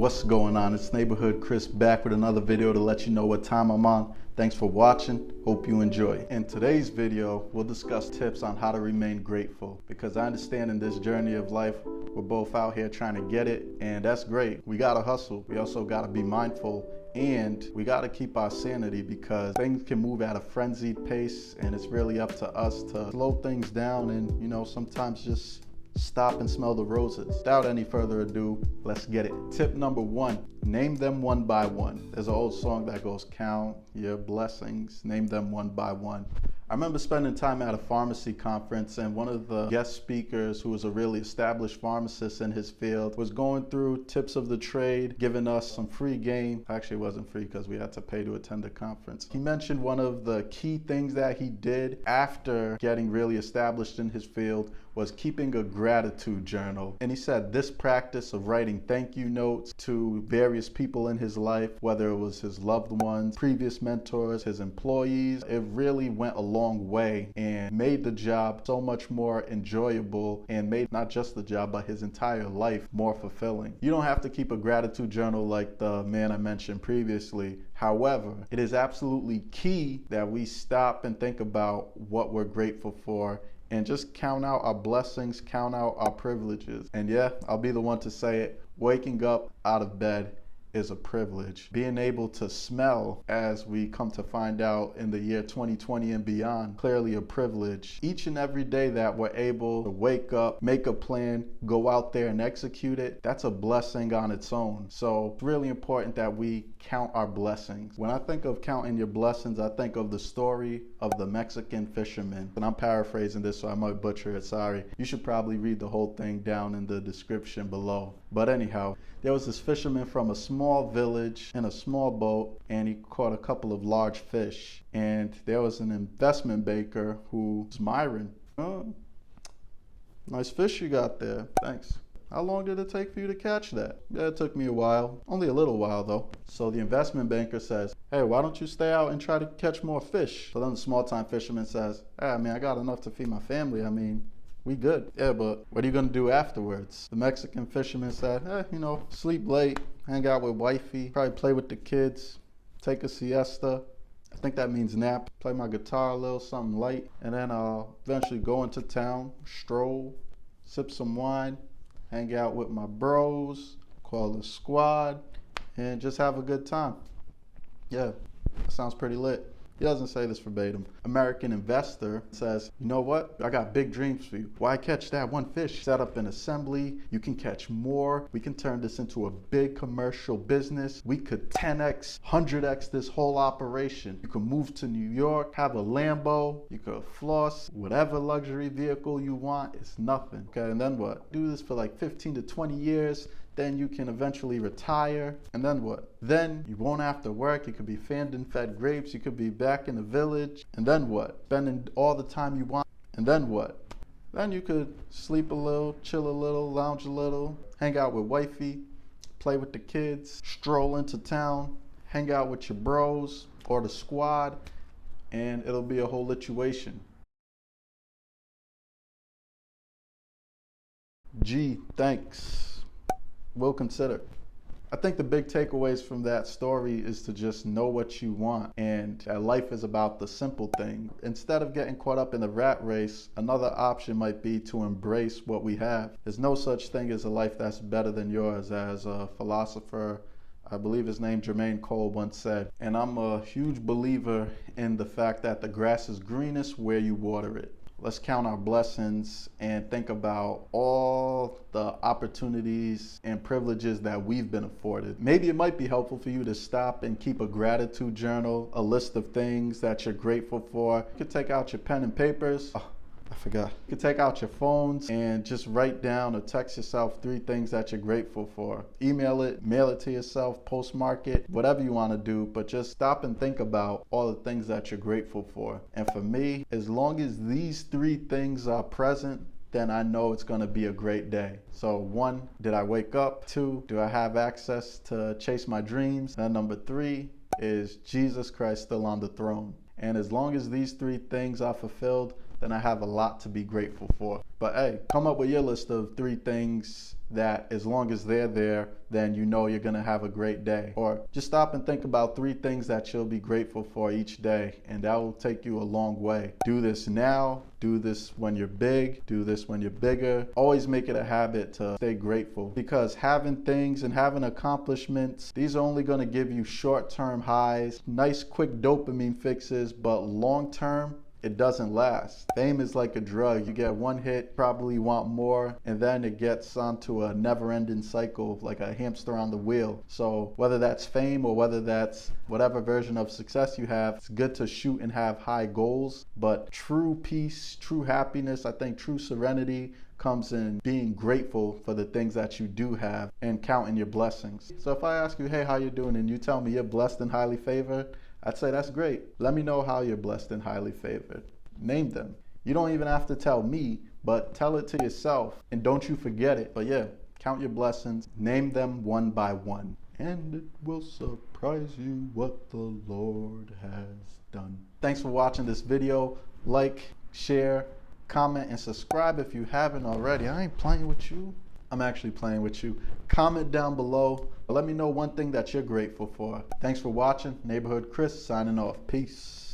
What's going on? It's Neighborhood Chris back with another video to let you know what time I'm on. Thanks for watching. Hope you enjoy. In today's video, we'll discuss tips on how to remain grateful, because I understand in this journey of life, we're both out here trying to get it, and that's great. We gotta hustle. We also gotta be mindful, and we gotta keep our sanity, because things can move at a frenzied pace, and it's really up to us to slow things down and, sometimes just stop and smell the roses. Without any further ado, let's get it. Tip number one, name them one by one. There's an old song that goes, count your blessings, name them one by one. I remember spending time at a pharmacy conference, and one of the guest speakers, who was a really established pharmacist in his field, was going through tips of the trade, giving us some free game. Actually, it wasn't free because we had to pay to attend the conference. He mentioned one of the key things that he did after getting really established in his field was keeping a gratitude journal. And he said this practice of writing thank you notes to various people in his life, whether it was his loved ones, previous mentors, his employees, it really went a long way and made the job so much more enjoyable, and made not just the job but his entire life more fulfilling. You don't have to keep a gratitude journal like the man I mentioned previously. However, it is absolutely key that we stop and think about what we're grateful for and just count out our blessings, count out our privileges. And yeah, I'll be the one to say it, waking up out of bed is a privilege. Being able to smell, as we come to find out in the year 2020 and beyond, clearly a privilege. Each and every day that we're able to wake up, make a plan, go out there and execute it, that's a blessing on its own. So it's really important that we count our blessings. When I think of counting your blessings, I think of the story of the Mexican fisherman. And I'm paraphrasing this, so I might butcher it, sorry. You should probably read the whole thing down in the description below. But anyhow, there was this fisherman from a small village in a small boat, and he caught a couple of large fish. And there was an investment banker who was admiring. Oh, nice fish you got there. Thanks. How long did it take for you to catch that? Yeah, it took me a while. Only a little while though. So the investment banker says, hey, why don't you stay out and try to catch more fish? So then the small-time fisherman says, hey, I got enough to feed my family. We good. Yeah, but what are you gonna do afterwards? The Mexican fisherman said, sleep late, hang out with wifey, probably play with the kids, take a siesta. I think that means nap. Play my guitar a little, something light. And then I'll eventually go into town, stroll, sip some wine, hang out with my bros, call the squad, and just have a good time. Yeah, that sounds pretty lit. He doesn't say this verbatim. American investor says, you know what? I got big dreams for you. Why catch that one fish? Set up an assembly. You can catch more. We can turn this into a big commercial business. We could 10x, 100x this whole operation. You can move to New York, have a Lambo. You could floss whatever luxury vehicle you want. It's nothing. Okay, and then what? Do this for like 15 to 20 years. Then you can eventually retire. And then what? Then you won't have to work. You could be fanned and fed grapes. You could be back in the village. And then what? Spending all the time you want. And then what? Then you could sleep a little, chill a little, lounge a little, hang out with wifey, play with the kids, stroll into town, hang out with your bros or the squad, and it'll be a whole situation. Gee, thanks. We'll consider. I think the big takeaways from that story is to just know what you want, and that life is about the simple thing. Instead of getting caught up in the rat race, another option might be to embrace what we have. There's no such thing as a life that's better than yours, as a philosopher, I believe his name Jermaine Cole, once said. And I'm a huge believer in the fact that the grass is greenest where you water it. Let's count our blessings and think about all the opportunities and privileges that we've been afforded. Maybe it might be helpful for you to stop and keep a gratitude journal, a list of things that you're grateful for. You could take out your pen and papers. I forgot. You can take out your phones and just write down or text yourself 3 things that you're grateful for. Email it, mail it to yourself, postmark it, whatever you want to do, but just stop and think about all the things that you're grateful for. And for me, as long as these 3 things are present, then I know it's going to be a great day. So 1, did I wake up? 2, do I have access to chase my dreams? And number 3 is Jesus Christ still on the throne. And as long as these 3 things are fulfilled, then I have a lot to be grateful for. But hey, come up with your list of 3 things that, as long as they're there, then you know you're gonna have a great day. Or just stop and think about 3 things that you'll be grateful for each day, and that will take you a long way. Do this now, do this when you're big, do this when you're bigger. Always make it a habit to stay grateful, because having things and having accomplishments, these are only gonna give you short-term highs, nice quick dopamine fixes, but long-term, it doesn't last. Fame is like a drug. You get one hit, probably want more, and then it gets onto a never-ending cycle, like a hamster on the wheel. So whether that's fame or whether that's whatever version of success you have, it's good to shoot and have high goals, but true peace, true happiness, I think true serenity comes in being grateful for the things that you do have and counting your blessings. So if I ask you, hey, how you doing? And you tell me you're blessed and highly favored, I'd say that's great. Let me know how you're blessed and highly favored. Name them. You don't even have to tell me, but tell it to yourself, and don't you forget it. But yeah, count your blessings, name them one by one, and it will surprise you what the Lord has done. Thanks for watching this video. Like, share, comment, and subscribe if you haven't already. I ain't playing with you. I'm actually playing with you. Comment down below. Let me know one thing that you're grateful for. Thanks for watching. Neighborhood Chris signing off. Peace.